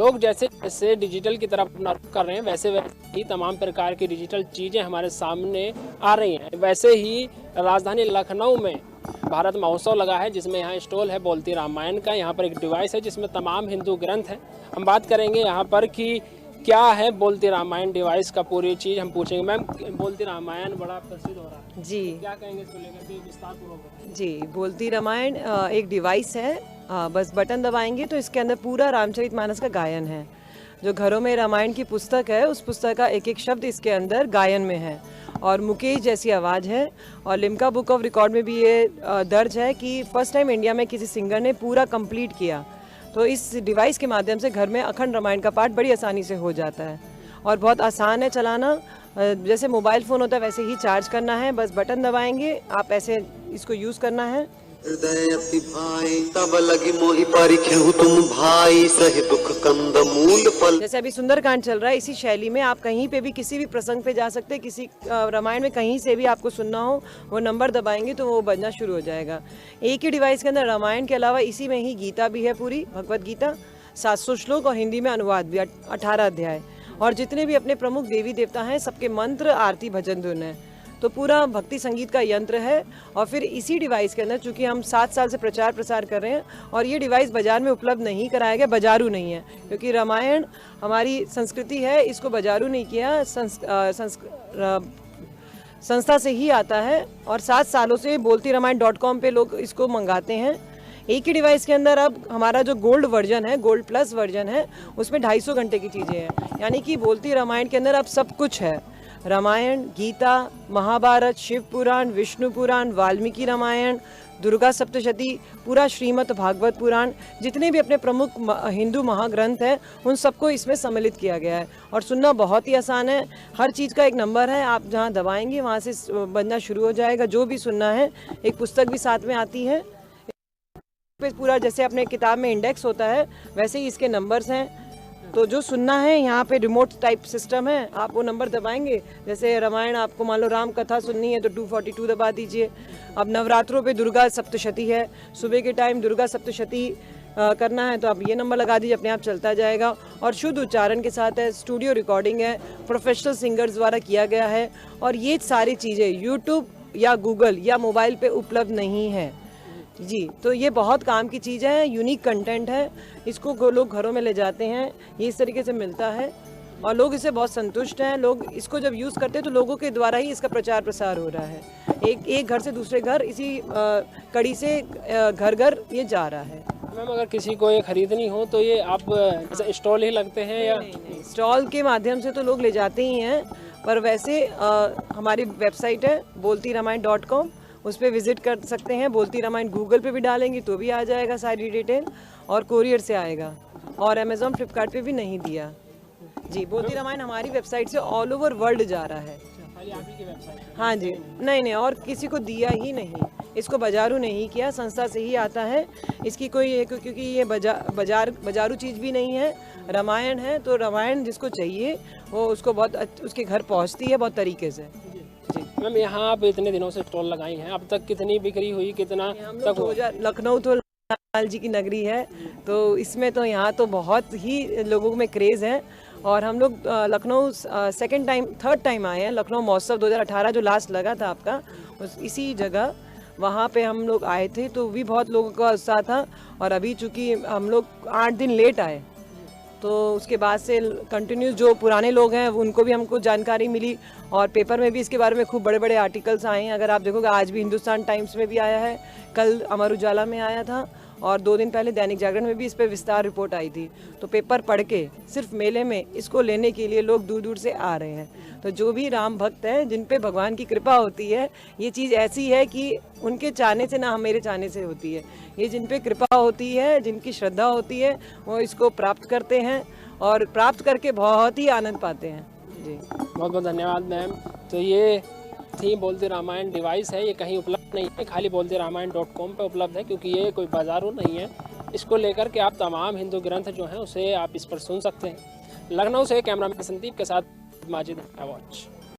लोग जैसे जैसे डिजिटल की तरफ अपना रुख कर रहे हैं वैसे वैसे ही तमाम प्रकार की डिजिटल चीज़ें हमारे सामने आ रही हैं। वैसे ही राजधानी लखनऊ में भारत महोत्सव लगा है, जिसमें यहाँ स्टॉल है बोलती रामायण का। यहाँ पर एक डिवाइस है जिसमें तमाम हिंदू ग्रंथ हैं। हम बात करेंगे यहाँ पर कि क्या है बोलती रामायण डिवाइस का, पूरी चीज़ हम पूछेंगे। मैम, बोलती रामायण बड़ा प्रसिद्ध हो रहा है जी, क्या कहेंगे इसको लेकर के विस्तार पूर्वक? जी, बोलती रामायण एक डिवाइस है। बस बटन दबाएंगे तो इसके अंदर पूरा रामचरितमानस का गायन है। जो घरों में रामायण की पुस्तक है, उस पुस्तक का एक एक शब्द इसके अंदर गायन में है और मुकेश जैसी आवाज़ है। और लिम्का बुक ऑफ रिकॉर्ड में भी ये दर्ज है कि फर्स्ट टाइम इंडिया में किसी सिंगर ने पूरा कंप्लीट किया। तो इस डिवाइस के माध्यम से घर में अखंड रामायण का पाठ बड़ी आसानी से हो जाता है और बहुत आसान है चलाना। जैसे मोबाइल फ़ोन होता है वैसे ही चार्ज करना है, बस बटन दबाएंगे, आप ऐसे इसको यूज़ करना है। हृदय अति भाई तब लगी मोहि परिखेहु तुम भाई सहि दुख कंद मूल फल। जैसे अभी सुंदरकांड चल रहा है, इसी शैली में आप कहीं पे भी किसी भी प्रसंग पे जा सकते हैं। किसी रामायण में कहीं से भी आपको सुनना हो, वो नंबर दबाएंगे तो वो बजना शुरू हो जाएगा। एक ही डिवाइस के अंदर रामायण के अलावा इसी में ही गीता भी है, पूरी भगवत गीता 700 श्लोक और हिंदी में अनुवाद भी 18 अध्याय। और जितने भी अपने प्रमुख देवी देवता हैं सबके मंत्र, आरती, भजन धुन है। तो पूरा भक्ति संगीत का यंत्र है। और फिर इसी डिवाइस के अंदर, चूंकि हम 7 साल से प्रचार प्रसार कर रहे हैं और ये डिवाइस बाजार में उपलब्ध नहीं कराया गया, बाजारू नहीं है, क्योंकि रामायण हमारी संस्कृति है, इसको बाजारू नहीं किया, संस्था से ही आता है। और 7 सालों से boltiramayण.com पे लोग इसको मंगाते हैं। एक ही डिवाइस के अंदर अब हमारा जो गोल्ड वर्जन है, गोल्ड प्लस वर्जन है, उसमें 250 घंटे की चीज़ें हैं। यानी कि बोलती रामायण के अंदर अब सब कुछ है। रामायण, गीता, महाभारत, शिव पुराण, विष्णु पुराण, वाल्मीकि रामायण, दुर्गा सप्तशती, पूरा श्रीमद् भागवत पुराण, जितने भी अपने प्रमुख हिंदू महाग्रंथ हैं उन सबको इसमें सम्मिलित किया गया है। और सुनना बहुत ही आसान है। हर चीज़ का एक नंबर है, आप जहाँ दबाएंगे वहाँ से बनना शुरू हो जाएगा जो भी सुनना है। एक पुस्तक भी साथ में आती है, पूरा जैसे अपने किताब में इंडेक्स होता है वैसे ही इसके नंबर्स हैं। तो जो सुनना है यहाँ पे रिमोट टाइप सिस्टम है, आप वो नंबर दबाएंगे। जैसे रामायण आपको मान लो राम कथा सुननी है तो 242 दबा दीजिए। अब नवरात्रों पे दुर्गा सप्तशती है, सुबह के टाइम दुर्गा सप्तशती करना है तो आप ये नंबर लगा दीजिए, अपने आप चलता जाएगा। और शुद्ध उच्चारण के साथ है, स्टूडियो रिकॉर्डिंग है, प्रोफेशनल सिंगर्स द्वारा किया गया है। और ये सारी चीज़ें यूट्यूब या गूगल या मोबाइल पे उपलब्ध नहीं है जी। तो ये बहुत काम की चीज़ है, यूनिक कंटेंट है। इसको लोग घरों में ले जाते हैं, ये इस तरीके से मिलता है और लोग इससे बहुत संतुष्ट हैं। लोग इसको जब यूज़ करते हैं तो लोगों के द्वारा ही इसका प्रचार प्रसार हो रहा है। एक घर से दूसरे घर, इसी कड़ी से घर घर ये जा रहा है। मैम, अगर किसी को ये खरीदनी हो तो ये आप स्टॉल ही लगते हैं या? नहीं, स्टॉल के माध्यम से तो लोग ले जाते ही हैं, पर वैसे हमारी वेबसाइट है boltiramayण.com, उस पर विजिट कर सकते हैं। बोलती रामायण गूगल पे भी डालेंगे तो भी आ जाएगा सारी डिटेल, और कोरियर से आएगा। और अमेज़ॉन, फ्लिपकार्ट पे भी नहीं दिया जी। बोलती रामायण हमारी वेबसाइट से ऑल ओवर वर्ल्ड जा रहा है। हाँ जी, नहीं, और किसी को दिया ही नहीं, इसको बाजारू नहीं किया, संस्था से ही आता है। इसकी कोई, क्योंकि ये बाजारू चीज़ भी नहीं है, रामायण है। तो रामायण जिसको चाहिए वो उसको बहुत उसके घर पहुँचती है बहुत तरीके से जी। मैम, यहाँ आप इतने दिनों से स्टॉल लगाई हैं, अब तक कितनी बिक्री हुई, कितना तक? लखनऊ तो लाल जी की नगरी है, तो इसमें तो यहाँ तो बहुत ही लोगों में क्रेज़ है। और हम लोग लखनऊ थर्ड टाइम आए हैं। लखनऊ महोत्सव 2018 जो लास्ट लगा था आपका, इसी जगह वहाँ पे हम लोग आए थे, तो भी बहुत लोगों का उत्साह था। और अभी चूँकि हम लोग 8 दिन लेट आए, तो उसके बाद से कंटिन्यूस जो पुराने लोग हैं उनको भी हमको जानकारी मिली और पेपर में भी इसके बारे में खूब बड़े बड़े आर्टिकल्स आए हैं। अगर आप देखोगे आज भी हिंदुस्तान टाइम्स में भी आया है, कल अमर उजाला में आया था और 2 दिन पहले दैनिक जागरण में भी इस पर विस्तार रिपोर्ट आई थी। तो पेपर पढ़ के सिर्फ मेले में इसको लेने के लिए लोग दूर दूर से आ रहे हैं। तो जो भी राम भक्त हैं, जिन पे भगवान की कृपा होती है, ये चीज़ ऐसी है कि उनके चाहने से ना मेरे चाहने से होती है। ये जिन पे कृपा होती है, जिनकी श्रद्धा होती है, वो इसको प्राप्त करते हैं और प्राप्त करके बहुत ही आनंद पाते हैं जी। बहुत बहुत धन्यवाद मैम। तो ये थी बोलती रामायण डिवाइस है, ये कहीं उपलब्ध नहीं है, खाली boltiramayण.com पे उपलब्ध है, क्योंकि ये कोई बाजारू नहीं है। इसको लेकर के आप तमाम हिंदू ग्रंथ जो हैं उसे आप इस पर सुन सकते हैं। लखनऊ से कैमरामैन संदीप के साथ माजिद वॉच।